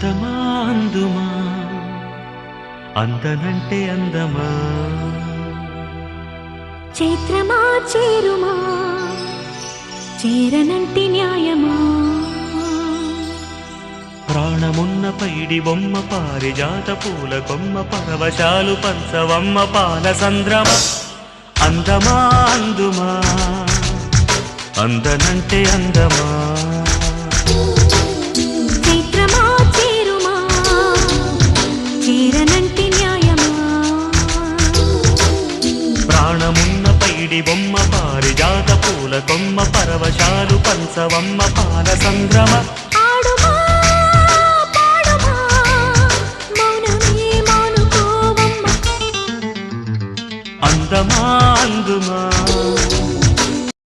అందమా అందుమా అందనంటే అందమా చైత్రమా చేరుమా చేరనంటి న్యాయమా ప్రాణమున్న పైడి బొమ్మ పారిజాత పూల కొమ్మ పరవశాలు పంచవమ్మ పాల సంద్రమ అందమా అందుమా అందనంటే అందమా చైత్రమా చేరుమా చేరనంటి న్యాయమా ప్రాణమున్న పైడి బొమ్మ పారిజాత పూల కొమ్మ పరవశాలు పంచవమ్మ పాల సంద్రమ ఆడుమా పాడుమా మౌనమే మౌనుకోవమ్మ అందమా అందుమా